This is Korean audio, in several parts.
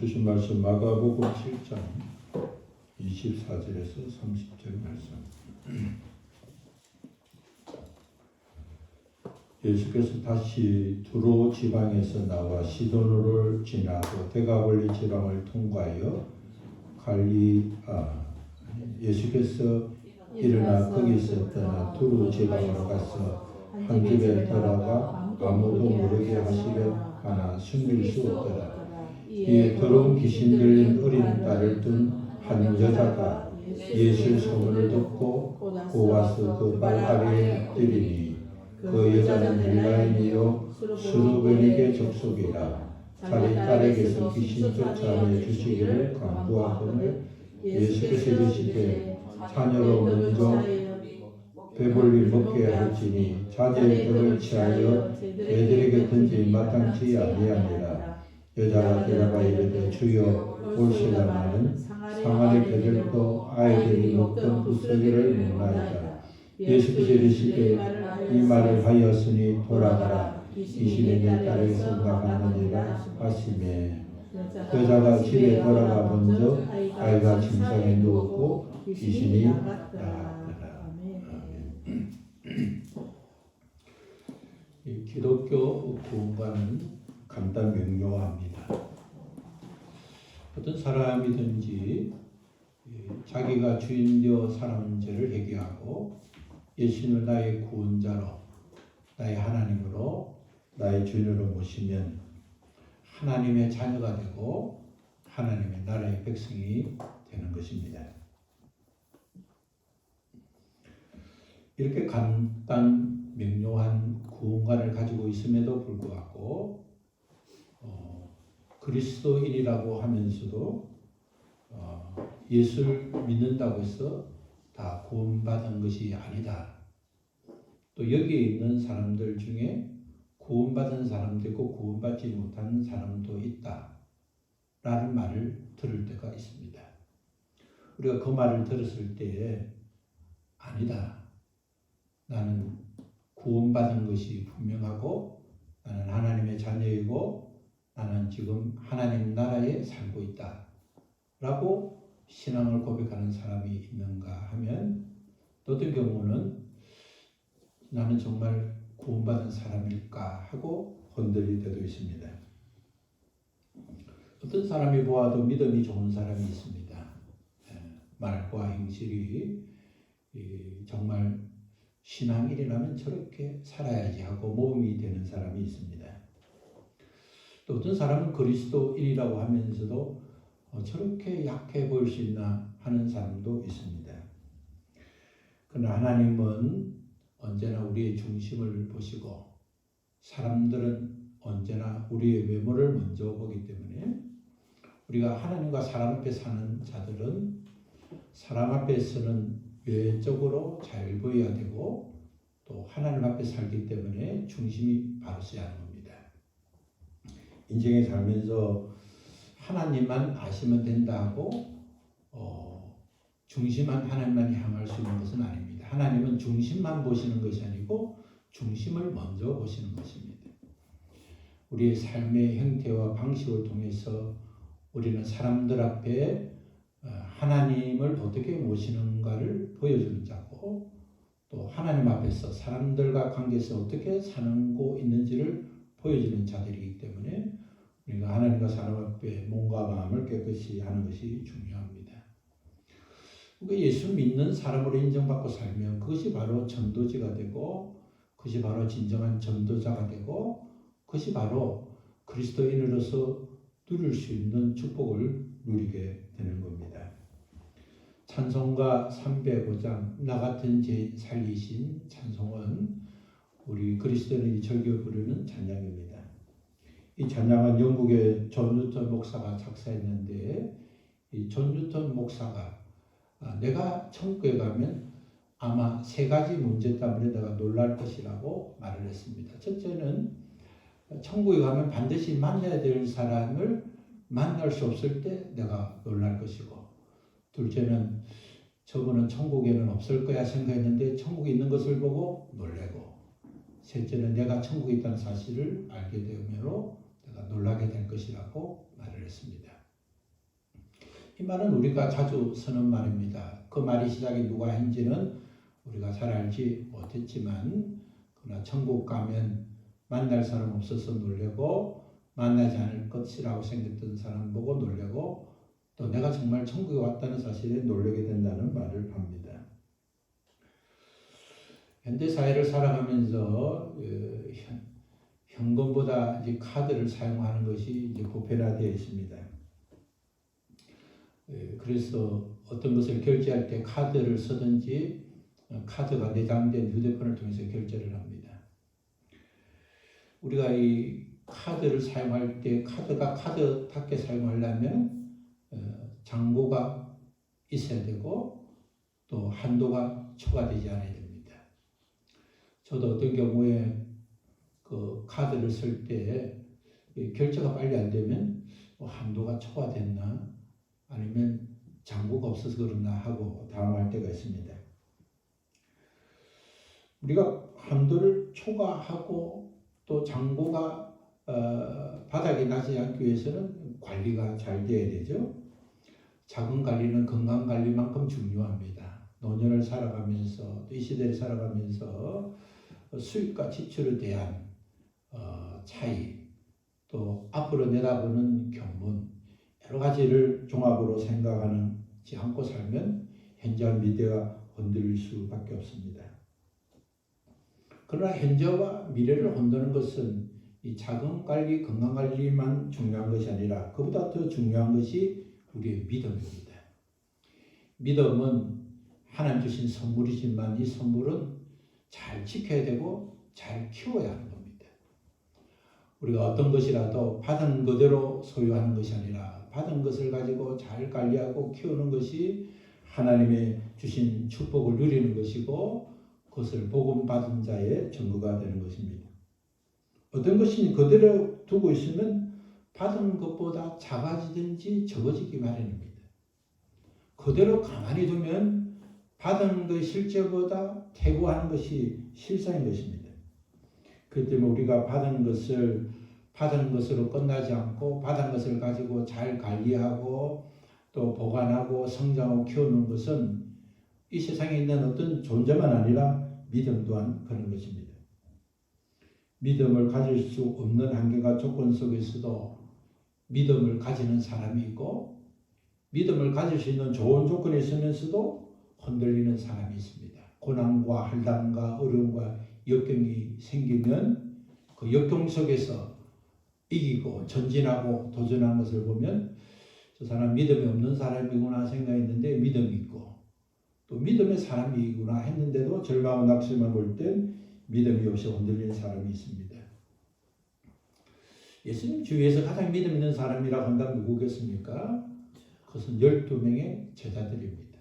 주신 말씀 마가복음 7장 24절에서 30절 말씀. 예수께서 다시 두로 지방에서 나와 시도누를 지나고 데가볼리 지방을 통과하여 예수께서 일어나 거기서 떠나 두로 지방으로 가서 한 집에 들어가 아무도 모르게 하시려 하나 숨길 수 없더라. 이에 더러운 귀신 들린 어린 딸을 둔 한 여자가 예수의 소문을 듣고 곧 와서 그 발 아래에 엎드리니 그 여자는 헬라인이요 수르베니게 족속이라. 자기 딸에게서 귀신 쫓아내 주시기를 간구하거늘 예수께서 이르시되 자녀로 먼저 배불리 먹게 할지니 자녀의 떡을 취하여 애들에게 던지 마땅치 아니하니라. 여자가 대답하여 이르되 주여 올시다마는 상하리 배들도 아이들이 먹던 부스러기를 먹나이다. 예수께서 이르시되 이 말을 하였으니 돌아가라. 귀신이 내 딸에게서 나갔느니라 하시매 여자가 집에 돌아가 먼저 아이가 침상에 누웠고 귀신이 나갔더라. 이 기독교 구원과는 간단 명료합니다. 어떤 사람이든지 자기가 주인되어 살아온 죄를 회개하고 예수님을 나의 구원자로, 나의 하나님으로, 나의 주인으로 모시면 하나님의 자녀가 되고 하나님의 나라의 백성이 되는 것입니다. 이렇게 간단 명료한 구원관을 가지고 있음에도 불구하고 그리스도인이라고 하면서도 예수를 믿는다고 해서 다 구원받은 것이 아니다. 또 여기에 있는 사람들 중에 구원받은 사람도 있고 구원받지 못한 사람도 있다 라는 말을 들을 때가 있습니다. 우리가 그 말을 들었을 때에 아니다. 나는 구원받은 것이 분명하고 나는 하나님의 자녀이고 나는 지금 하나님 나라에 살고 있다 라고 신앙을 고백하는 사람이 있는가 하면 또 어떤 경우는 나는 정말 구원받은 사람일까 하고 흔들릴 때도 있습니다. 어떤 사람이 보아도 믿음이 좋은 사람이 있습니다. 말과 행실이 정말 신앙인이라면 저렇게 살아야지 하고 모범이 되는 사람이 있습니다. 또 어떤 사람은 그리스도인이라고 하면서도 저렇게 약해 보일 수 있나 하는 사람도 있습니다. 그러나 하나님은 언제나 우리의 중심을 보시고 사람들은 언제나 우리의 외모를 먼저 보기 때문에 우리가 하나님과 사람 앞에 사는 자들은 사람 앞에서는 외적으로 잘 보여야 되고 또 하나님 앞에 살기 때문에 중심이 바로 서야 하는 겁니다. 인생에 살면서 하나님만 아시면 된다고 중심만 하나님만 향할 수 있는 것은 아닙니다. 하나님은 중심만 보시는 것이 아니고 중심을 먼저 보시는 것입니다. 우리의 삶의 형태와 방식을 통해서 우리는 사람들 앞에 하나님을 어떻게 모시는가를 보여주는 자고 또 하나님 앞에서 사람들과 관계에서 어떻게 사는고 있는지를 보여주는 자들이기 때문에 우리가 하나님과 사람 앞에 몸과 마음을 깨끗이 하는 것이 중요합니다. 그러니까 예수 믿는 사람으로 인정받고 살면 그것이 바로 전도지가 되고 그것이 바로 진정한 전도자가 되고 그것이 바로 그리스도인으로서 누릴 수 있는 축복을 누리게 되는 겁니다. 찬송가 305장 나 같은 죄 살리신 찬송은 우리 그리스도인이 즐겨 부르는 찬양입니다. 이 찬양은 영국의 존 뉴턴 목사가 작사했는데 이 존 뉴턴 목사가 내가 천국에 가면 아마 3가지 문제 때문에 내가 놀랄 것이라고 말을 했습니다. 첫째는 천국에 가면 반드시 만나야 될 사람을 만날 수 없을 때 내가 놀랄 것이고 둘째는 저분은 천국에는 없을 거야 생각했는데 천국에 있는 것을 보고 놀래고 셋째는 내가 천국에 있다는 사실을 알게 되므로 내가 놀라게 될 것이라고 말을 했습니다. 이 말은 우리가 자주 쓰는 말입니다. 그 말이 시작이 누가 한지는 우리가 잘 알지 못했지만 그러나 천국 가면 만날 사람 없어서 놀래고 만나지 않을 것이라고 생각했던 사람 보고 놀래고 또 내가 정말 천국에 왔다는 사실에 놀라게 된다는 말을 합니다. 현대 사회를 살아가면서 현금보다 이제 카드를 사용하는 것이 이제 보편화되어 있습니다. 그래서 어떤 것을 결제할 때 카드를 쓰든지 카드가 내장된 휴대폰을 통해서 결제를 합니다. 우리가 이 카드를 사용할 때 카드가 카드답게 사용하려면 잔고가 있어야 되고 또 한도가 초과되지 않아야 됩니다. 저도 어떤 경우에 그 카드를 쓸 때 결제가 빨리 안 되면 한도가 초과됐나 아니면 잔고가 없어서 그러나 하고 당황할 때가 있습니다. 우리가 한도를 초과하고 또 잔고가 바닥이 나지 않기 위해서는 관리가 잘 돼야 되죠. 자금 관리는 건강 관리만큼 중요합니다. 노년을 살아가면서 또 이 시대를 살아가면서 수입과 지출에 대한 차이 또 앞으로 내다보는 견문 여러 가지를 종합으로 생각하지 않고 살면 현재와 미래가 흔들릴 수밖에 없습니다. 그러나 현재와 미래를 흔드는 것은 이 자금관리, 건강관리만 중요한 것이 아니라 그보다 더 중요한 것이 우리의 믿음입니다. 믿음은 하나님 주신 선물이지만 이 선물은 잘 지켜야 되고 잘 키워야 하는 겁니다. 우리가 어떤 것이라도 받은 그대로 소유하는 것이 아니라 받은 것을 가지고 잘 관리하고 키우는 것이 하나님의 주신 축복을 누리는 것이고 그것을 복음 받은 자의 증거가 되는 것입니다. 어떤 것이 그대로 두고 있으면 받은 것보다 작아지든지 적어지기 마련입니다. 그대로 가만히 두면 받은 것 실제보다 퇴보하는 것이 실상인 것입니다. 그렇기 때문에 우리가 받은 것으로 끝나지 않고 받은 것을 가지고 잘 관리하고 또 보관하고 성장하고 키우는 것은 이 세상에 있는 어떤 존재만 아니라 믿음 또한 그런 것입니다. 믿음을 가질 수 없는 환경과 조건 속에서도 믿음을 가지는 사람이 있고 믿음을 가질 수 있는 좋은 조건이 있으면서도 흔들리는 사람이 있습니다. 고난과 한란과 어려움과 역경이 생기면 그 역경 속에서 이기고 전진하고 도전하는 것을 보면 저 사람 믿음이 없는 사람이구나 생각했는데 믿음이 있고 또 믿음의 사람이구나 했는데도 절망과 낙심을 볼 땐 믿음이 없이 흔들리는 사람이 있습니다. 예수님 주위에서 가장 믿음 있는 사람이라고 한다면 누구겠습니까? 그것은 12명의 제자들입니다.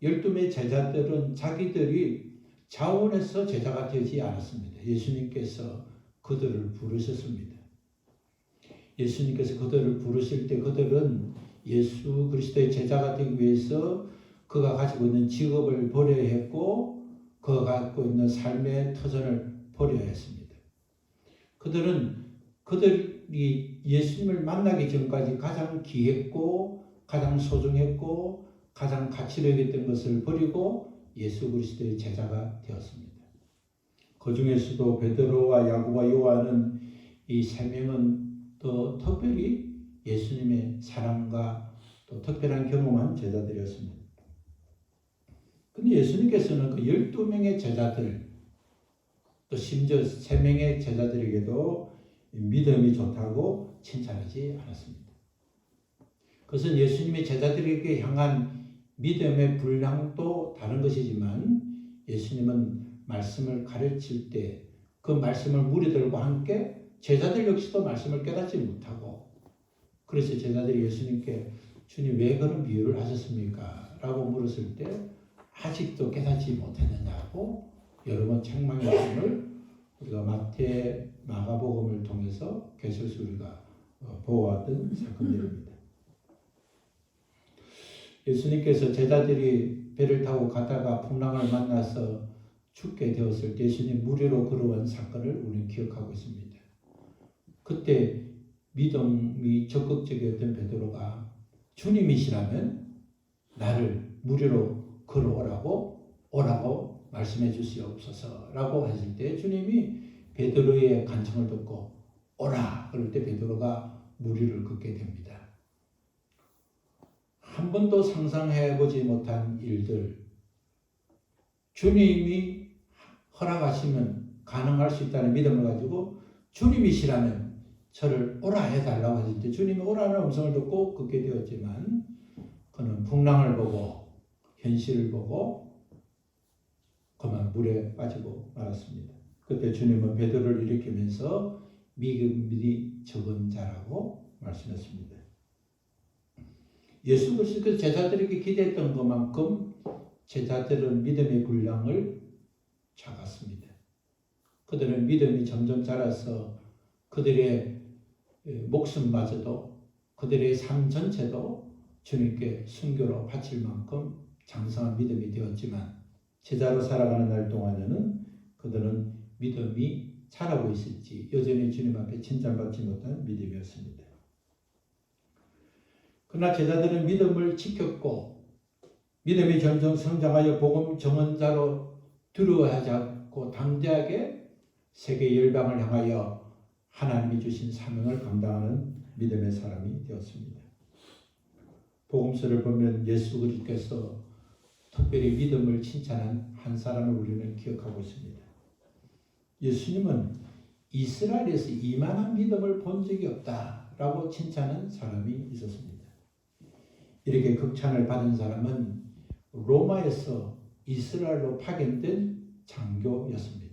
12명의 제자들은 자기들이 자원해서 제자가 되지 않았습니다. 예수님께서 그들을 부르셨습니다. 예수님께서 그들을 부르실 때 그들은 예수 그리스도의 제자가 되기 위해서 그가 가지고 있는 직업을 버려야 했고 그가 갖고 있는 삶의 터전을 버려야 했습니다. 그들이 예수님을 만나기 전까지 가장 귀했고 가장 소중했고 가장 가치를 여겼던 것을 버리고 예수 그리스도의 제자가 되었습니다. 그 중에서도 베드로와 야고보와 요한은 이 세 명은 또 특별히 예수님의 사랑과 또 특별한 경험한 제자들이었습니다. 근데 예수님께서는 그 12명의 제자들 또 심지어 3명의 제자들에게도 믿음이 좋다고 칭찬하지 않았습니다. 그것은 예수님의 제자들에게 향한 믿음의 분량도 다른 것이지만 예수님은 말씀을 가르칠 때 그 말씀을 무리들과 함께 제자들 역시도 말씀을 깨닫지 못하고 그래서 제자들이 예수님께 주님 왜 그런 비유를 하셨습니까? 라고 물었을 때 아직도 깨닫지 못했느냐고 여러 번 책망했음을 우리가 마태, 마가복음을 통해서 계속해서 우리가 보아왔던 사건들입니다. 예수님께서 제자들이 배를 타고 가다가 풍랑을 만나서 죽게 되었을 때 예수님 무리로 걸어온 사건을 우리는 기억하고 있습니다. 그때 믿음이 적극적이었던 베드로가 주님이시라면 나를 무리로 오라고 말씀해 주시옵소서라고 하실 때 주님이 베드로의 간청을 듣고 오라 그럴 때 베드로가 무리를 걷게 됩니다. 한 번도 상상해 보지 못한 일들, 주님이 허락하시면 가능할 수 있다는 믿음을 가지고 주님이시라면 저를 오라 해달라고 하실 때 주님이 오라는 음성을 듣고 걷게 되었지만 그는 풍랑을 보고 현실을 보고 그만 물에 빠지고 말았습니다. 그때 주님은 베드로를 일으키면서 믿음이 적은 자라고 말씀했습니다. 예수 그리스도 제자들에게 기대했던 것만큼 제자들은 믿음의 분량을 작았습니다. 그들은 믿음이 점점 자라서 그들의 목숨마저도 그들의 삶 전체도 주님께 순교로 바칠 만큼 장성한 믿음이 되었지만 제자로 살아가는 날 동안에는 그들은 믿음이 자라고 있을지 여전히 주님 앞에 칭찬받지 못한 믿음이었습니다. 그러나 제자들은 믿음을 지켰고 믿음이 점점 성장하여 복음 증언자로 두려워하지 않고 당대하게 세계 열방을 향하여 하나님이 주신 사명을 감당하는 믿음의 사람이 되었습니다. 복음서를 보면 예수 그리스도께서 특별히 믿음을 칭찬한 한 사람을 우리는 기억하고 있습니다. 예수님은 이스라엘에서 이만한 믿음을 본 적이 없다라고 칭찬한 사람이 있었습니다. 이렇게 극찬을 받은 사람은 로마에서 이스라엘로 파견된 장교였습니다.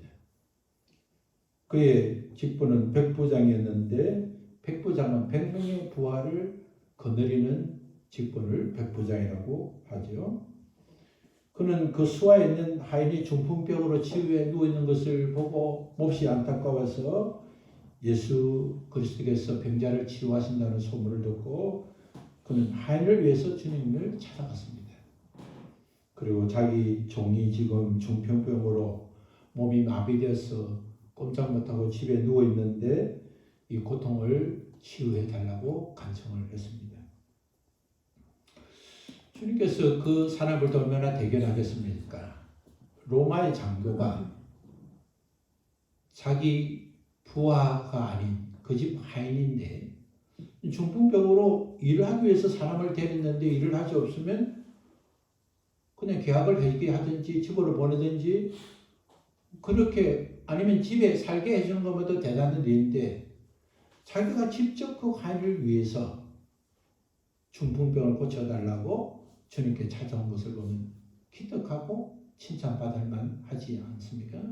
그의 직분은 백부장이었는데 백부장은 100명의 부하를 거느리는 직분을 백부장이라고 하죠. 그는 그 수하에 있는 하인이 중풍병으로 치유해 누워있는 것을 보고 몹시 안타까워서 예수 그리스도께서 병자를 치유하신다는 소문을 듣고 그는 하인을 위해서 주님을 찾아갔습니다. 그리고 자기 종이 지금 중풍병으로 몸이 마비되어서 꼼짝 못하고 집에 누워있는데 이 고통을 치유해 달라고 간청을 했습니다. 주님께서 그 사람을 얼마나 대견하겠습니까? 로마의 장교가 자기 부하가 아닌 그 집 하인인데 중풍병으로 일을 하기 위해서 사람을 데렸는데 일을 하지 없으면 그냥 계약을 해지게 하든지 집으로 보내든지 그렇게 아니면 집에 살게 해주는 것보다 대단한 일인데 자기가 직접 그 하인을 위해서 중풍병을 고쳐달라고 주님께 찾아온 것을 보면 기특하고 칭찬받을 만하지 않습니까?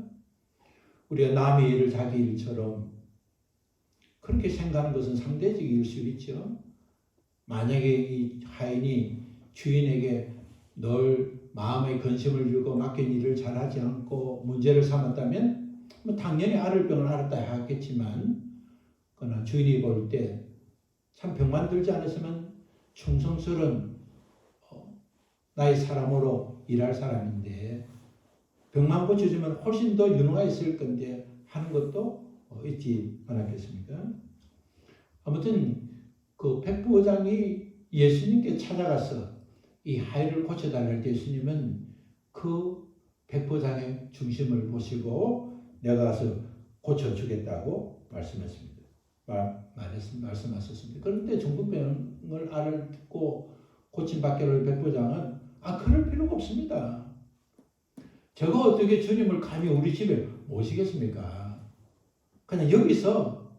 우리가 남의 일을 자기 일처럼 그렇게 생각하는 것은 상대적일 수 있죠. 만약에 이 하인이 주인에게 늘 마음의 근심을 주고 맡긴 일을 잘하지 않고 문제를 삼았다면 당연히 앓을 병을 앓았다 하겠지만 그러나 주인이 볼 때 참 병만 들지 않았으면 충성스러운 나의 사람으로 일할 사람인데 병만 고쳐주면 훨씬 더 유능했을 건데 하는 것도 있지 않았겠습니까? 아무튼 그 백부장이 예수님께 찾아가서 이 하인을 고쳐달랄 때 예수님은 그 백부장의 중심을 보시고 내가 가서 고쳐주겠다고 말씀했습니다. 말씀하셨습니다. 그런데 중풍병을 알을 듣고 고침받게 할 백부장은 그럴 필요가 없습니다. 제가 어떻게 주님을 감히 우리 집에 모시겠습니까? 그냥 여기서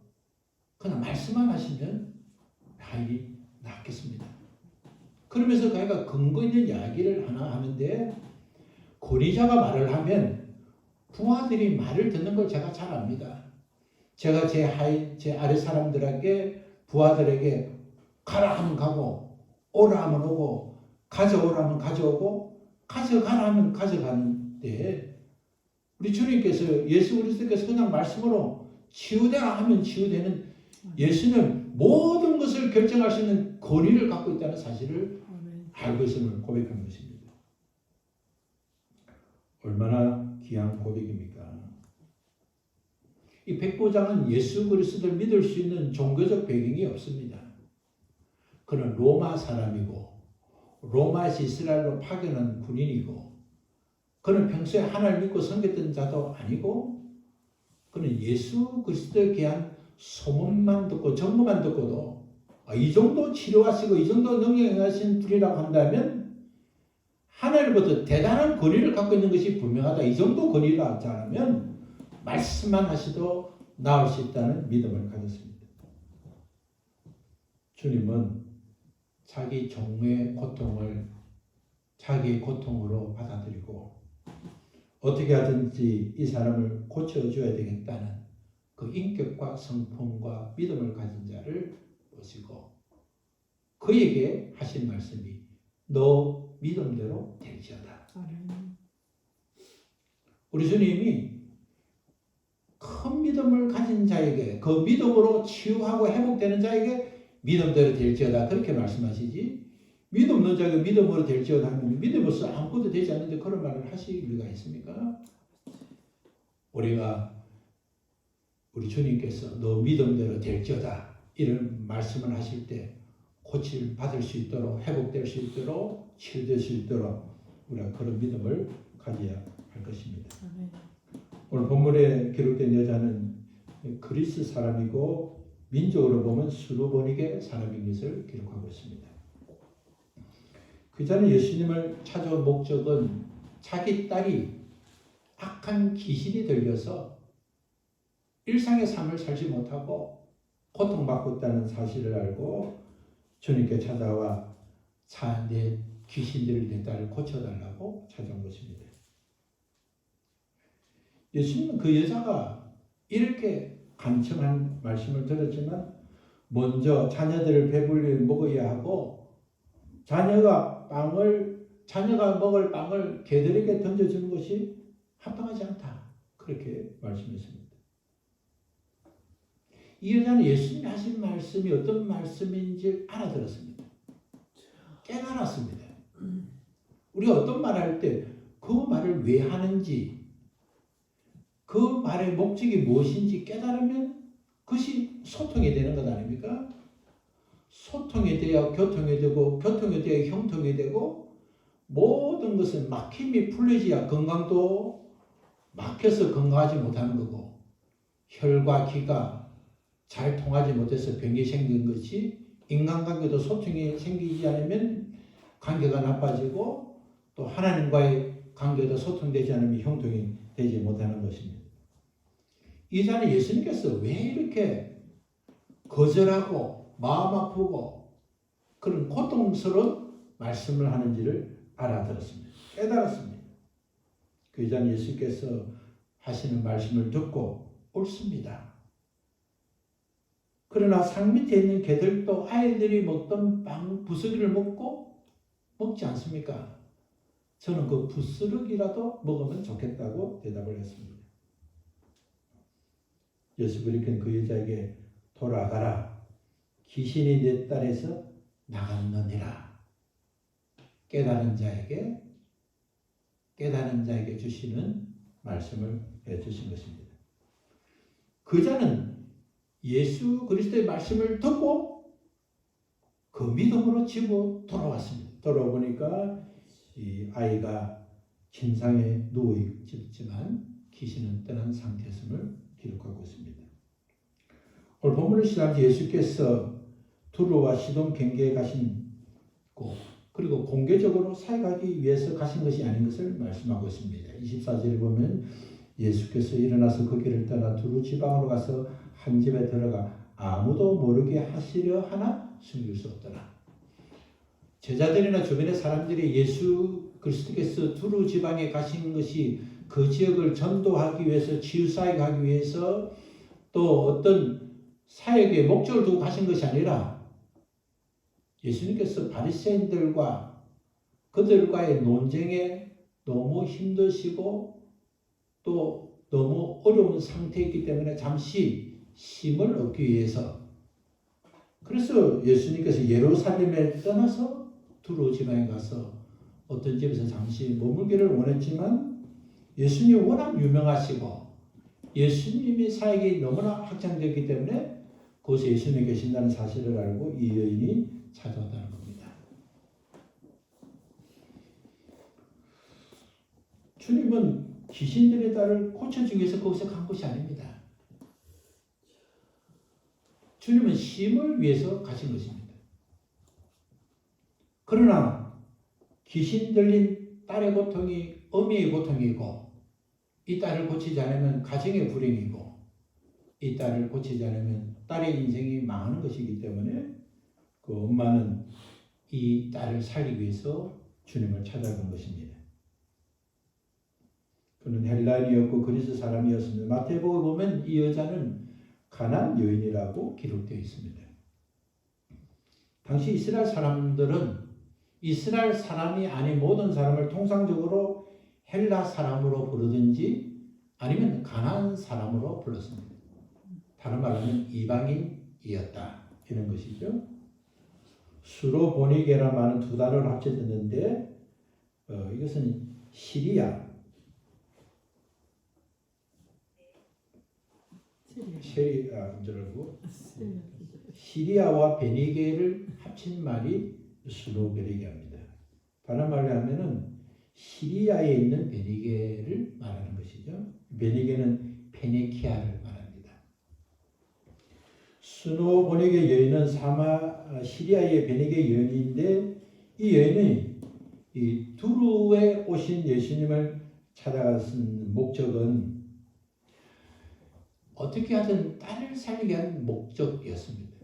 그냥 말씀만 하시면 하인이 낫겠습니다. 그러면서 그가 근거 있는 이야기를 하나 하는데 권위자가 말을 하면 부하들이 말을 듣는 걸 제가 잘 압니다. 제가 제 아래 사람들에게 부하들에게 가라 하면 가고 오라 하면 오고 가져오라 하면 가져오고 가져가라 하면 가져가는데 우리 주님께서 예수 그리스도께서 그냥 말씀으로 치유되라 하면 치유되는 예수는 모든 것을 결정할 수 있는 권위를 갖고 있다는 사실을 알고 있음을 고백한 것입니다. 얼마나 귀한 고백입니까? 이 백부장은 예수 그리스도를 믿을 수 있는 종교적 배경이 없습니다. 그는 로마 사람이고 로마에서 이스라엘로 파견한 군인이고 그는 평소에 하나님을 믿고 섬겼던 자도 아니고 그는 예수 그리스도에 대한 소문만 듣고 정보만 듣고도 이 정도 치료하시고 이 정도 능력하신 분이라고 한다면 하나님부터 대단한 권위를 갖고 있는 것이 분명하다. 이 정도 권위를 하지 않으면 말씀만 하셔도 나을 수 있다는 믿음을 가졌습니다. 주님은 자기 종의 고통을 자기의 고통으로 받아들이고 어떻게 하든지 이 사람을 고쳐줘야 되겠다는 그 인격과 성품과 믿음을 가진 자를 보시고 그에게 하신 말씀이 너 믿음대로 될지어다. 우리 주님이 큰 믿음을 가진 자에게 그 믿음으로 치유하고 회복되는 자에게 믿음대로 될지어다 그렇게 말씀하시지 믿음 없는 자에게 믿음으로 될지어다 하면 믿음으로서 아무것도 되지 않는데 그런 말을 하실 이유가 있습니까? 우리 주님께서 너 믿음대로 될지어다 이런 말씀을 하실 때 고칠 받을 수 있도록 회복될 수 있도록 치유될 수 있도록 우리가 그런 믿음을 가져야 할 것입니다. 오늘 본문에 기록된 여자는 그리스 사람이고 민족으로 보면 수르보니게 사람인 것을 기록하고 있습니다. 그 자는 예수님을 찾아온 목적은 자기 딸이 악한 귀신이 들려서 일상의 삶을 살지 못하고 고통받고 있다는 사실을 알고 주님께 찾아와 내 귀신들을 내 딸을 고쳐달라고 찾아온 것입니다. 예수님은 그 여자가 이렇게 간청한 말씀을 들었지만 먼저 자녀들을 배불리 먹어야 하고 자녀가 먹을 빵을 개들에게 던져주는 것이 합당하지 않다. 그렇게 말씀했습니다. 이 여자는 예수님이 하신 말씀이 어떤 말씀인지 알아들었습니다. 깨달았습니다. 우리가 어떤 말을 할 때 그 말을 왜 하는지 그 말의 목적이 무엇인지 깨달으면 그것이 소통이 되는 것 아닙니까? 소통이 돼야 교통이 되고 교통이 돼야 형통이 되고 모든 것은 막힘이 풀려져야 건강도 막혀서 건강하지 못하는 거고 혈과 기가 잘 통하지 못해서 병이 생긴 것이 인간관계도 소통이 생기지 않으면 관계가 나빠지고 또 하나님과의 관계도 소통되지 않으면 형통이 되지 못하는 것입니다. 이 자는 예수님께서 왜 이렇게 거절하고 마음 아프고 그런 고통스러운 말씀을 하는지를 알아들었습니다. 깨달았습니다. 그 여자는 예수께서 하시는 말씀을 듣고 옳습니다. 그러나 상 밑에 있는 개들도 아이들이 먹던 빵 부스러기를 먹지 않습니까? 저는 그 부스러기라도 먹으면 좋겠다고 대답을 했습니다. 예수께서는 그 여자에게 돌아가라. 귀신이 내 딸에서 나갔느니라. 깨달은 자에게 주시는 말씀을 해주신 것입니다. 그 자는 예수 그리스도의 말씀을 듣고 그 믿음으로 집으로 돌아왔습니다. 돌아오니까 이 아이가 침상에 누워있지만 귀신은 떠난 상태였음을 기록하고 있습니다. 오늘 본문을 시작하면서 예수께서 두로와 시돈 경계에 가신 곳 그리고 공개적으로 사역하기 위해서 가신 것이 아닌 것을 말씀하고 있습니다. 24절에 보면 예수께서 일어나서 그 길을 떠나 두루 지방으로 가서 한 집에 들어가 아무도 모르게 하시려 하나 숨길 수 없더라. 제자들이나 주변의 사람들이 예수 그리스도께서 두루 지방에 가신 것이 그 지역을 전도하기 위해서 치유사역하기 위해서 또 어떤 사역의 목적을 두고 가신 것이 아니라 예수님께서 바리새인들과 그들과의 논쟁에 너무 힘드시고 또 너무 어려운 상태이기 때문에 잠시 쉼을 얻기 위해서 그래서 예수님께서 예루살렘에 떠나서 두로 지방에 가서 어떤 집에서 잠시 머물기를 원했지만 예수님이 워낙 유명하시고 예수님의 사역이 너무나 확장되었기 때문에 그곳에 예수님이 계신다는 사실을 알고 이 여인이 찾아왔다는 겁니다. 주님은 귀신들의 딸을 고쳐주기 위해서 거기서 간 것이 아닙니다. 주님은 심을 위해서 가신 것입니다. 그러나 귀신 들린 딸의 고통이 어미의 고통이고 이 딸을 고치지 않으면 가정의 불행이고 이 딸을 고치지 않으면 딸의 인생이 망하는 것이기 때문에 그 엄마는 이 딸을 살리기 위해서 주님을 찾아간 것입니다. 그는 헬라인이었고 그리스 사람이었습니다. 마태복음에 보면 이 여자는 가나안 여인이라고 기록되어 있습니다. 당시 이스라엘 사람들은 이스라엘 사람이 아닌 모든 사람을 통상적으로 헬라 사람으로 부르든지 아니면 가나안 사람으로 불렀습니다. 다른 말로 하면 이방인이었다 이런 것이죠. 수로보니게라는 말은 두 단어를 합쳐졌는데 이것은 시리아와 베니게를 합친 말이 수로베니게입니다. 다른 말로 하면은 시리아에 있는 베니게를 말하는 것이죠. 베니게는 페니키아를 말합니다. 수로보니게 여인은 시리아의 베니게 여인인데 이 여인이 이 두루에 오신 예수님을 찾아간 목적은 어떻게 하든 딸을 살리게 한 목적이었습니다.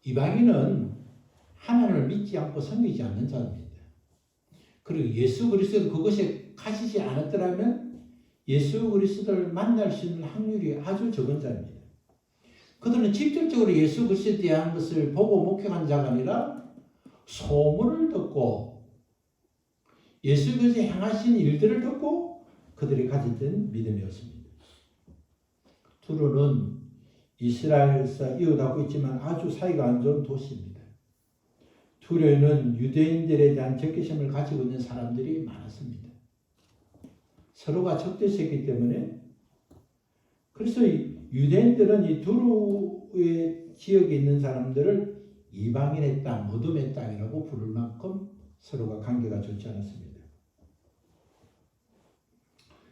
이방인은 하나님을 믿지 않고 섬기지 않는 자입니다. 그리고 예수 그리스도 그것에 가시지 않았더라면 예수 그리스도를 만날 수 있는 확률이 아주 적은 자입니다. 그들은 직접적으로 예수 그리스도에 대한 것을 보고 목격한 자가 아니라 소문을 듣고 예수 그리스도에 행하신 일들을 듣고 그들이 가졌던 믿음이었습니다. 두루는 이스라엘사 이웃하고 있지만 아주 사이가 안 좋은 도시입니다. 두루에는 유대인들에 대한 적개심을 가지고 있는 사람들이 많았습니다. 서로가 적대시했기 때문에 그래서 유대인들은 이 두루의 지역에 있는 사람들을 이방인의 땅, 어둠의 땅이라고 부를 만큼 서로가 관계가 좋지 않았습니다.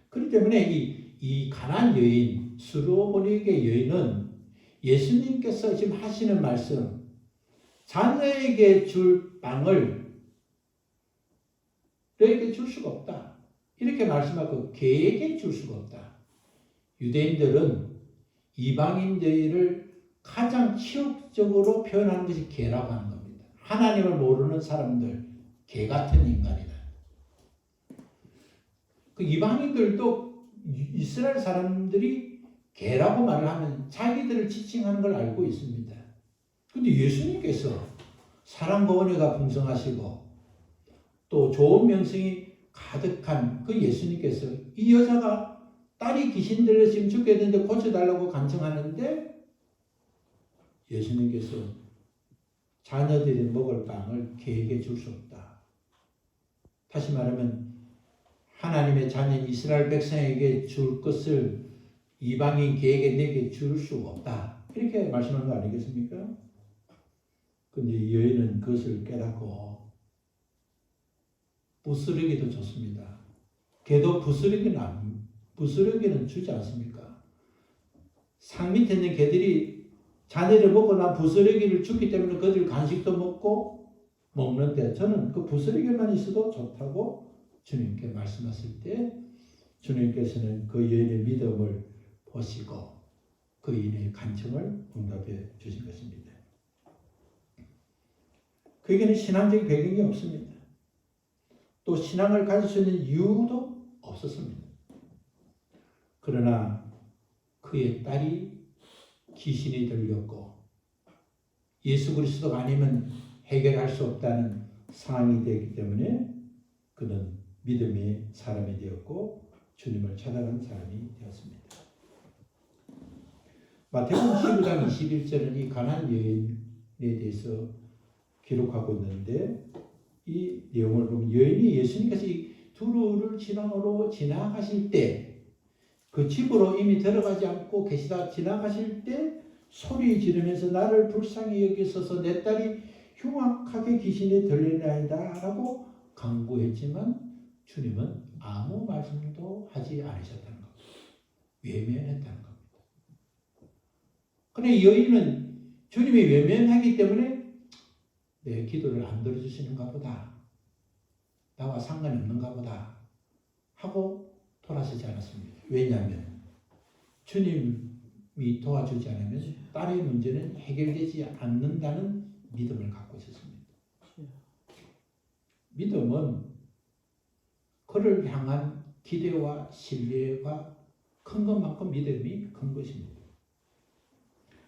그렇기 때문에 이 가나안 여인, 수로보니게 여인은 예수님께서 지금 하시는 말씀, 자녀에게 줄 빵을 너에게 줄 수가 없다. 이렇게 말씀하고 개에게 줄 수가 없다. 유대인들은 이방인들을 가장 치욕적으로 표현하는 것이 개라고 하는 겁니다. 하나님을 모르는 사람들, 개 같은 인간이다. 그 이방인들도 이스라엘 사람들이 개라고 말을 하면 자기들을 지칭하는 걸 알고 있습니다. 그런데 예수님께서 사랑과 은혜가 풍성하시고 또 좋은 명성이 가득한 그 예수님께서 이 여자가 딸이 귀신 들려 지금 죽게 되는데 고쳐달라고 간청하는데 예수님께서 자녀들이 먹을 빵을 개에게 줄 수 없다. 다시 말하면 하나님의 자녀인 이스라엘 백성에게 줄 것을 이방인 개에게 내게 줄 수가 없다. 이렇게 말씀한 거 아니겠습니까? 근데 이 여인은 그것을 깨닫고 부스러기도 좋습니다. 개도 부스러기는 주지 않습니까? 상 밑에 있는 개들이 자네를 먹고 난 부스러기를 주기 때문에 그들 간식도 먹는데 저는 그 부스러기만 있어도 좋다고 주님께 말씀하실 때 주님께서는 그 여인의 믿음을 보시고 그 여인의 간청을 응답해 주신 것입니다. 그에게는 신앙적인 배경이 없습니다. 또 신앙을 가질 수 있는 이유도 없었습니다. 그러나 그의 딸이 귀신이 들렸고 예수 그리스도가 아니면 해결할 수 없다는 상황이 되기 때문에 그는 믿음의 사람이 되었고 주님을 찾아간 사람이 되었습니다. 마태복음 19장 21절은 이 가나안 여인에 대해서 기록하고 있는데 이 내용을 보면 여인이 예수님께서 이 두루를 지방으로 지나가실 때 그 집으로 이미 들어가지 않고 계시다 지나가실 때 소리 지르면서 나를 불쌍히 여기소서 내 딸이 흉악하게 귀신이 들리나이다 라고 강구했지만 주님은 아무 말씀도 하지 않으셨다는 겁니다. 외면했다는 겁니다. 그런데 이 여인은 주님이 외면하기 때문에 내 기도를 안 들어주시는가 보다, 나와 상관이 없는가 보다 하고 돌아서지 않았습니다. 왜냐하면 주님이 도와주지 않으면 딸의 문제는 해결되지 않는다는 믿음을 갖고 있었습니다. 믿음은 그를 향한 기대와 신뢰가 큰 것만큼 믿음이 큰 것입니다.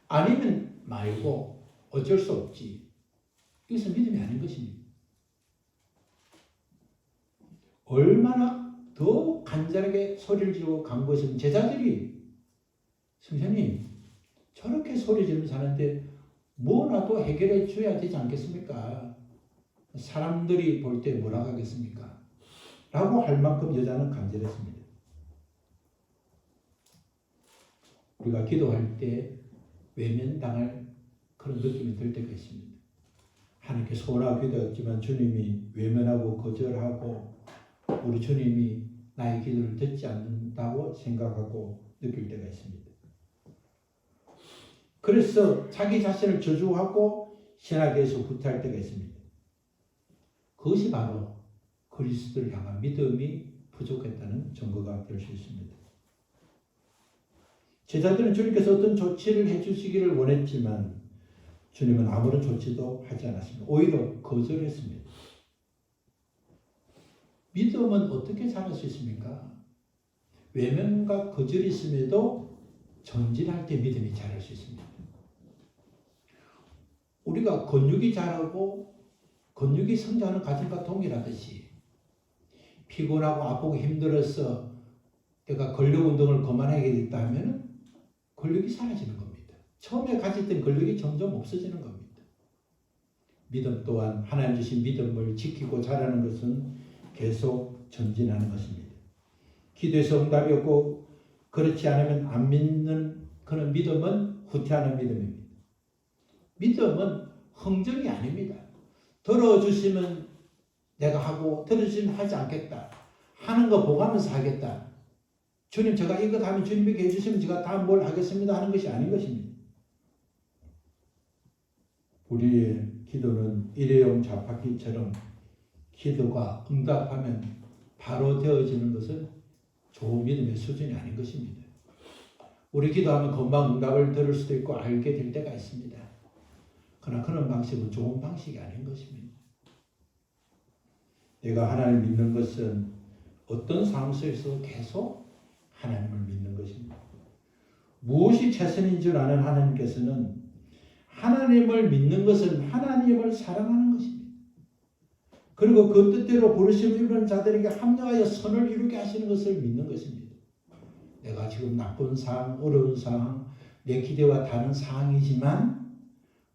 아니면 말고 어쩔 수 없지, 이것은 믿음이 아닌 것입니다. 얼마나 더 간절하게 소리를 지르고 간구했으면 제자들이 선생님 저렇게 소리 지르면서 사는데 뭐라도 해결해 줘야 되지 않겠습니까? 사람들이 볼 때 뭐라고 하겠습니까? 라고 할 만큼 여자는 간절했습니다. 우리가 기도할 때 외면당할 그런 느낌이 들 때가 있습니다. 하나님께 소원하고 기도했지만 주님이 외면하고 거절하고 우리 주님이 나의 기도를 듣지 않는다고 생각하고 느낄 때가 있습니다. 그래서 자기 자신을 저주하고 신학에서 후퇴할 때가 있습니다. 그것이 바로 그리스도를 향한 믿음이 부족했다는 증거가 될 수 있습니다. 제자들은 주님께서 어떤 조치를 해주시기를 원했지만 주님은 아무런 조치도 하지 않았습니다. 오히려 거절했습니다. 믿음은 어떻게 자랄 수 있습니까? 외면과 거절이 있음에도 전진할 때 믿음이 자랄 수 있습니다. 우리가 근육이 자라고 근육이 성장하는 과정과 동일하듯이 피곤하고 아프고 힘들어서 내가 근력 운동을 그만하게 됐다 하면 근력이 사라지는 겁니다. 처음에 가졌던 근력이 점점 없어지는 겁니다. 믿음 또한 하나님 주신 믿음을 지키고 자라는 것은 계속 전진하는 것입니다. 기도에서 응답이 없고 그렇지 않으면 안 믿는 그런 믿음은 후퇴하는 믿음입니다. 믿음은 흥정이 아닙니다. 들어주시면 내가 하고 들어주시면 하지 않겠다. 하는 거 보고하면서 하겠다. 주님 제가 이것 하면 주님에게 해주시면 제가 다 뭘 하겠습니다 하는 것이 아닌 것입니다. 우리의 기도는 일회용 자파기처럼 기도가 응답하면 바로 되어지는 것은 좋은 믿음의 수준이 아닌 것입니다. 우리 기도하면 금방 응답을 들을 수도 있고 알게 될 때가 있습니다. 그러나 그런 방식은 좋은 방식이 아닌 것입니다. 내가 하나님을 믿는 것은 어떤 상황 속에서 계속 하나님을 믿는 것입니다. 무엇이 최선인 줄 아는 하나님께서는 하나님을 믿는 것은 하나님을 사랑하는 것입니다. 그리고 그 뜻대로 부르심을 입은 자들에게 합력하여 선을 이루게 하시는 것을 믿는 것입니다. 내가 지금 나쁜 상황, 어려운 상황, 내 기대와 다른 상황이지만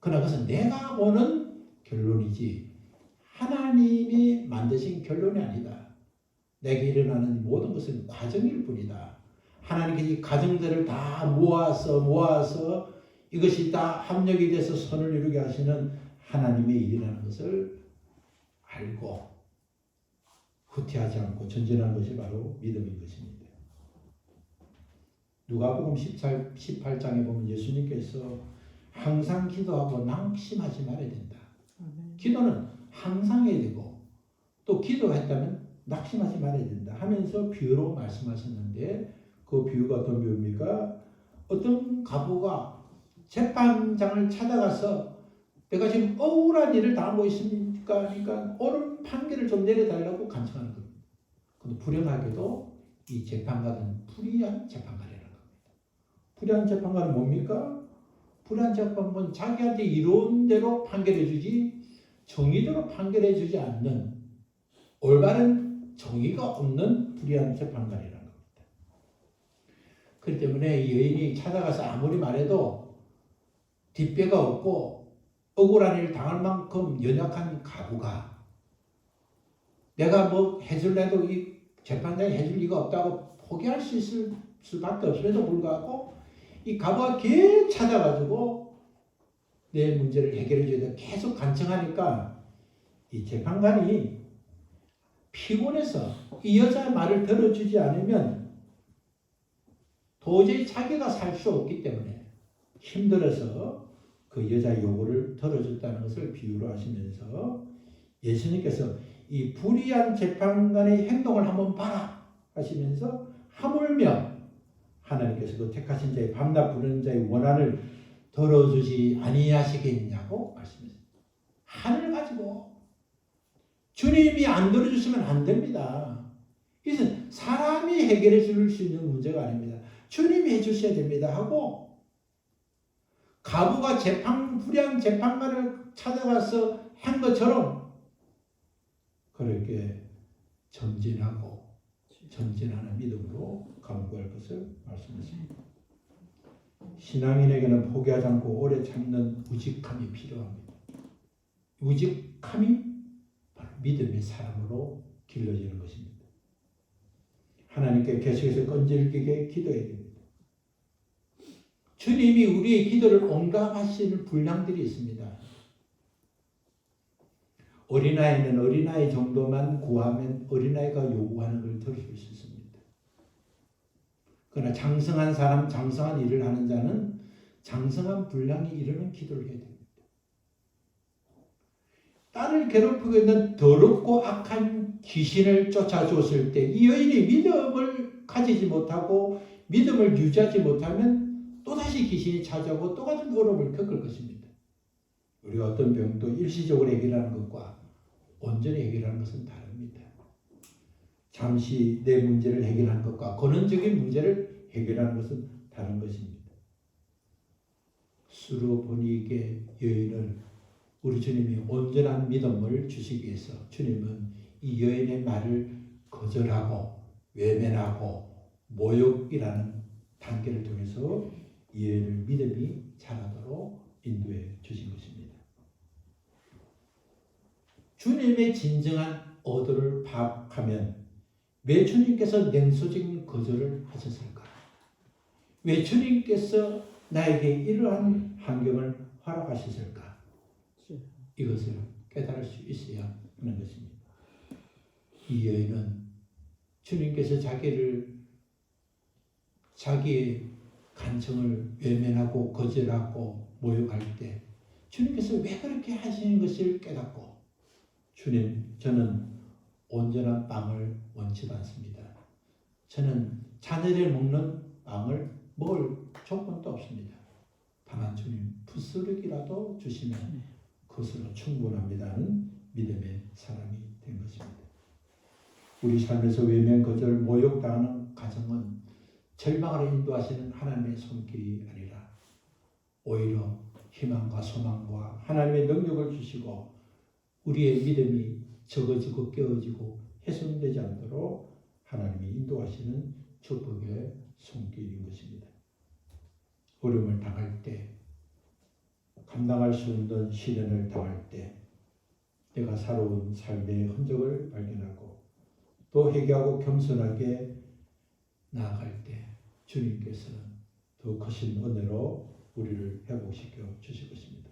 그러나 그것은 내가 보는 결론이지 하나님이 만드신 결론이 아니다. 내게 일어나는 모든 것은 과정일 뿐이다. 하나님께서 이 과정들을 다 모아서 이것이 다 합력이 돼서 선을 이루게 하시는 하나님의 일이라는 것을 알고 후퇴하지 않고 전진하는 것이 바로 믿음인 것입니다. 누가복음 18장에 보면 예수님께서 항상 기도하고 낙심하지 말아야 된다. 기도는 항상 해야 되고 또 기도했다면 낙심하지 말아야 된다 하면서 비유로 말씀하셨는데 그 비유가 어떤 비유입니까? 어떤 가부가 재판장을 찾아가서 내가 지금 억울한 일을 당하고 있습니까? 그러니까 옳은 판결을 좀 내려달라고 간청하는 겁니다. 그런데 불행하게도 이 재판관은 불의한 재판관이라는 겁니다. 불의한 재판관은 뭡니까? 불의한 재판관은 자기한테 이로운 대로 판결해 주지 정의대로 판결해 주지 않는 올바른 정의가 없는 불의한 재판관이라는 겁니다. 그렇기 때문에 이 여인이 찾아가서 아무리 말해도 뒷배가 없고 억울한 일을 당할 만큼 연약한 가부가 내가 뭐 해줄래도 이 재판장이 해줄 리가 없다고 포기할 수 있을 수밖에 없음에도 불구하고 이 가부가 계속 찾아가지고 내 문제를 해결해 줘야 돼. 계속 간청하니까 이 재판관이 피곤해서 이 여자 말을 들어주지 않으면 도저히 자기가 살 수 없기 때문에 힘들어서 그 여자 요구를 들어줬다는 것을 비유로 하시면서 예수님께서 이 불의한 재판관의 행동을 한번 봐라 하시면서 하물며 하나님께서 그 택하신 자의 밤낮 부르는 자의 원한을 들어주지 아니하시겠냐고 말씀했습니다. 하늘 가지고 주님이 안 들어주시면 안 됩니다. 이것은 사람이 해결해 줄 수 있는 문제가 아닙니다. 주님이 해주셔야 됩니다 하고 가부가 불의한 재판관을 찾아가서 한 것처럼 그렇게 전진하고 전진하는 믿음으로 강구할 것을 말씀하십니다. 신앙인에게는 포기하지 않고 오래 참는 우직함이 필요합니다. 우직함이 바로 믿음의 사람으로 길러지는 것입니다. 하나님께 계속해서 끈질기게 기도해야 됩니다. 주님이 우리의 기도를 응답하시는 분량들이 있습니다. 어린아이는 어린아이 정도만 구하면 어린아이가 요구하는 걸 들을 수 있습니다. 그러나 장성한 사람, 장성한 일을 하는 자는 장성한 분량이 이르는 기도를 해야 됩니다. 딸을 괴롭히고 있는 더럽고 악한 귀신을 쫓아줬을 때 이 여인이 믿음을 가지지 못하고 믿음을 유지하지 못하면 또다시 귀신이 찾아오고 또 같은 어려움을 겪을 것입니다. 우리가 어떤 병도 일시적으로 해결하는 것과 온전히 해결하는 것은 다릅니다. 잠시 내 문제를 해결하는 것과 근원적인 문제를 해결하는 것은 다른 것입니다. 수로보니게 여인을 우리 주님이 온전한 믿음을 주시기 위해서 주님은 이 여인의 말을 거절하고 외면하고 모욕이라는 단계를 통해서 이 여인을 믿음이 자라도록 인도해 주신 것입니다. 주님의 진정한 어도를 파악하면 왜 주님께서 냉소적인 거절을 하셨을까? 왜 주님께서 나에게 이러한 환경을 허락하셨을까? 이것을 깨달을 수 있어야 하는 것입니다. 이 여인은 주님께서 자기의 간청을 외면하고 거절하고 모욕할 때 주님께서 왜 그렇게 하시는 것을 깨닫고 주님, 저는 온전한 빵을 원치 않습니다. 저는 자녀를 먹는 빵을 먹을 조건도 없습니다. 다만 주님 푸스르기라도 주시면 그것으로 충분합니다는 믿음의 사람이 된 것입니다. 우리 삶에서 외면, 거절, 모욕당하는 가정은 절망으로 인도하시는 하나님의 손길이 아니라 오히려 희망과 소망과 하나님의 능력을 주시고 우리의 믿음이 적어지고 깨어지고 훼손되지 않도록 하나님이 인도하시는 축복의 손길인 것입니다. 어려움을 당할 때, 감당할 수 없는 시련을 당할 때 내가 살아온 삶의 흔적을 발견하고 또 회개하고 겸손하게 나아갈 때 주님께서는 더 크신 은혜로 우리를 회복시켜 주실 것입니다.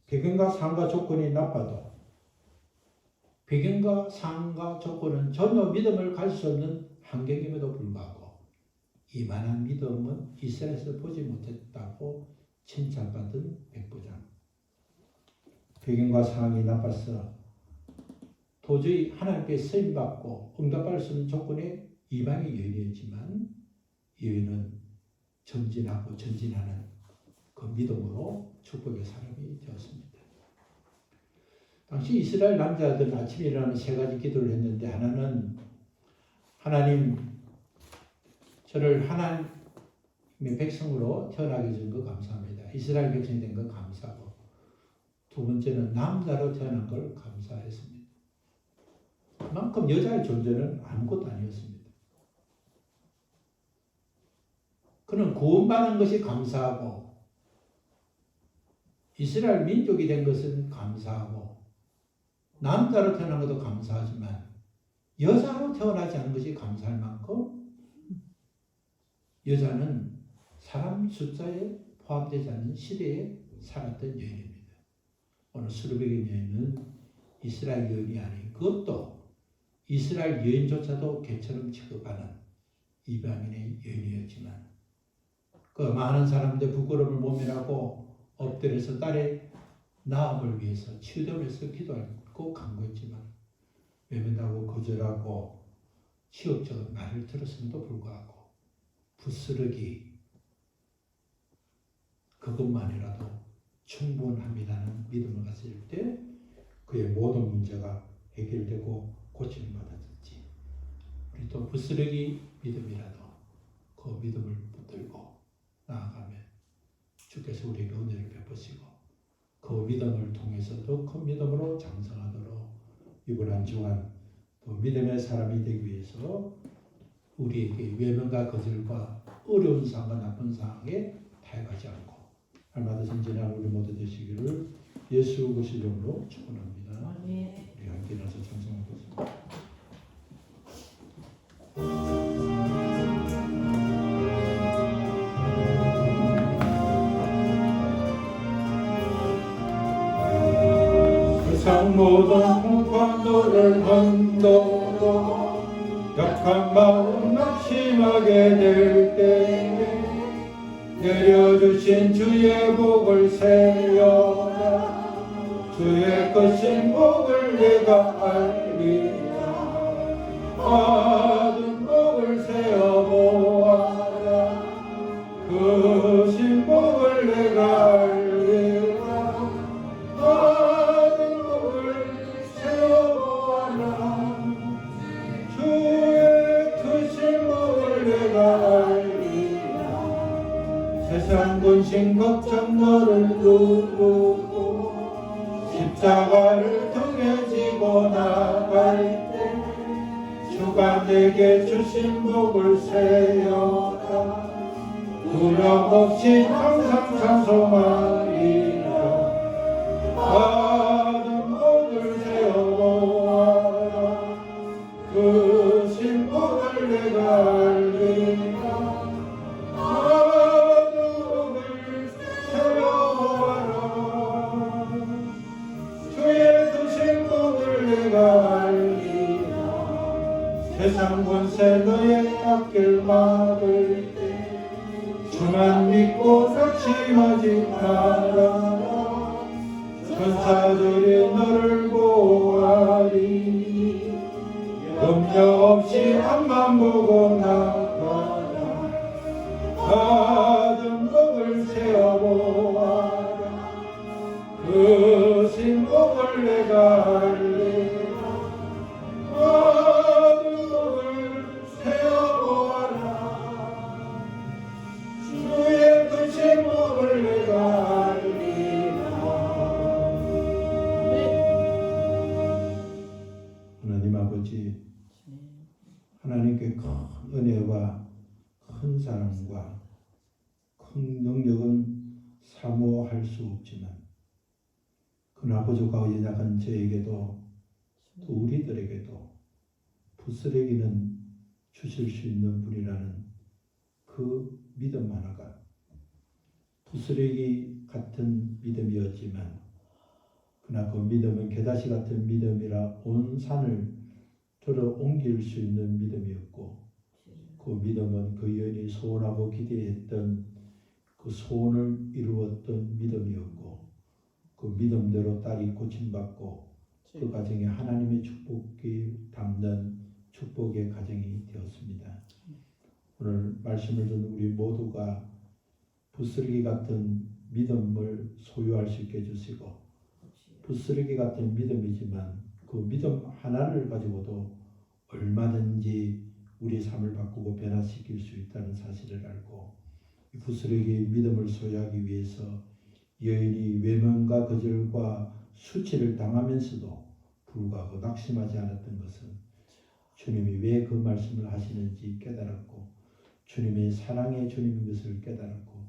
배경과 상황과 조건이 나빠도 배경과 상황과 조건은 전혀 믿음을 갈 수 없는 환경임에도 불구하고 이만한 믿음은 이스라엘에서 보지 못했다고 칭찬받은 백부장. 배경과 상황이 나빠서 도저히 하나님께 쓰임받고 응답받을 수 없는 조건에 이방의 여인이었지만 여인은 전진하고 전진하는 그 믿음으로 축복의 사람이 되었습니다. 당시 이스라엘 남자들 아침에 일어나면 세 가지 기도를 했는데 하나는 하나님 저를 하나님의 백성으로 태어나게 해준 거 감사합니다. 이스라엘 백성이 된 거 감사하고 두 번째는 남자로 태어난 걸 감사했습니다. 그만큼 여자의 존재는 아무것도 아니었습니다. 그는 구원받은 것이 감사하고 이스라엘 민족이 된 것은 감사하고 남자로 태어난 것도 감사하지만 여자로 태어나지 않은 것이 감사할 만큼 여자는 사람 숫자에 포함되지 않는 시대에 살았던 여인입니다. 오늘 스루베겐 여인은 이스라엘 여인이 아닌, 그것도 이스라엘 여인조차도 개처럼 취급하는 이방인의 여인이었지만 그 많은 사람들의 부끄러움을 모면하고 엎드려서 딸의 나음을 위해서 치유됨에서 기도하고 간구했지만 외면하고 거절하고 치욕적인 말을 들었음에도 불구하고 부스러기 그것만이라도 충분합니다는 믿음을 가질 때 그의 모든 문제가 해결되고 고침받았지. 우리 또 부스러기 믿음이라도 그 믿음을 붙들고 나아가면 주께서 우리에게 은혜를 베푸시고 그 믿음을 통해서 더 큰 믿음으로 장성하도록 이번 한 주간 또 믿음의 사람이 되기 위해서 우리에게 외면과 거절과 어려운 상황과 나쁜 상황에 타협하지 않고 날마다 전진하는 우리 모두 되시기를 예수 그리스도 이름으로 축원합니다. 우리 함께 나서 찬송하겠습니다. 세상 모든 풍파도를 흔들어 약한 마음 낙심하게 될 때에 내려주신 주의 복을 세어라 주의 크신 복을 내가 알리라 받은 복을 세어보아라 크신 복을 내가 알리라 받은 복을 세어보아라 주의 크신 복을 내가 알리라 세상 근심 걱정 너를 누르고 십자가를 등에 지고 나갈 때 주가 내게 주신 복을 세어라 두려움 없이 항상 찬송하리라 받은 복을 세어보아라 크신 복을 내가 알리라 세상 권세 너의 앞길 막을 때 주만 믿고 낙심하지 말아라 천사들이 너를 보호하리 염려 없이 앞만 보고 나가라 받은 복을 세어보아라 크신 복을 내가 알리라 하나님 아버지 하나님께 큰 은혜와 큰 사랑과 큰 능력은 사모할 수 없지만 그 아버지가 연약한 저에게도 또 우리들에게도 부스러기는 주실 수 있는 분이라는 그 믿음 하나가 부스러기 같은 믿음이었지만 그러나 그 믿음은 게다시 같은 믿음이라 온 산을 들어 옮길 수 있는 믿음이었고 그 믿음은 그 여인이 소원하고 기대했던 그 소원을 이루었던 믿음이었고 그 믿음대로 딸이 고침받고 그 가정에 하나님의 축복이 담는 축복의 가정이 되었습니다. 오늘 말씀을 듣는 우리 모두가 부스러기 같은 믿음을 소유할 수 있게 해주시고 부스러기 같은 믿음이지만 그 믿음 하나를 가지고도 얼마든지 우리 삶을 바꾸고 변화시킬 수 있다는 사실을 알고 이 부스러기의 믿음을 소유하기 위해서 여인이 외면과 거절과 수치를 당하면서도 불구하고 낙심하지 않았던 것은 주님이 왜 그 말씀을 하시는지 깨달았고 주님의 사랑의 주님인 것을 깨달았고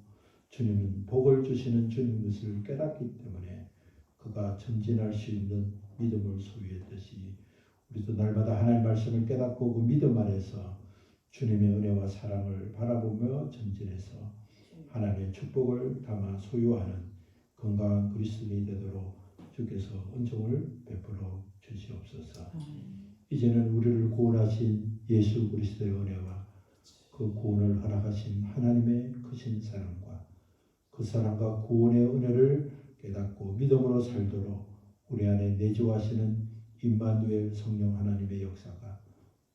주님은 복을 주시는 주님인 것을 깨닫기 때문에 그가 전진할 수 있는 믿음을 소유했듯이 우리도 날마다 하나님의 말씀을 깨닫고 그 믿음 안에서 주님의 은혜와 사랑을 바라보며 전진해서 하나님의 축복을 담아 소유하는 건강한 그리스도인이 되도록 주께서 은총을 베풀어 주시옵소서. 이제는 우리를 구원하신 예수 그리스도의 은혜와 그 구원을 허락하신 하나님의 크신 사랑과 그 사랑과 구원의 은혜를 깨닫고 믿음으로 살도록 우리 안에 내주하시는 임마누엘 성령 하나님의 역사가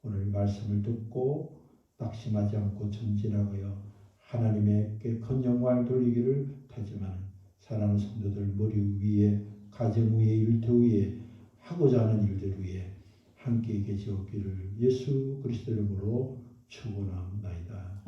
오늘 말씀을 듣고 낙심하지 않고 전진하여 하나님의 큰 영광을 돌리기를 다짐하는 사랑하는 성도들 머리 위에 가정 위에 일터 위에 하고자 하는 일들 위에 함께 계시옵기를 예수 그리스도 이름으로 축원합니다.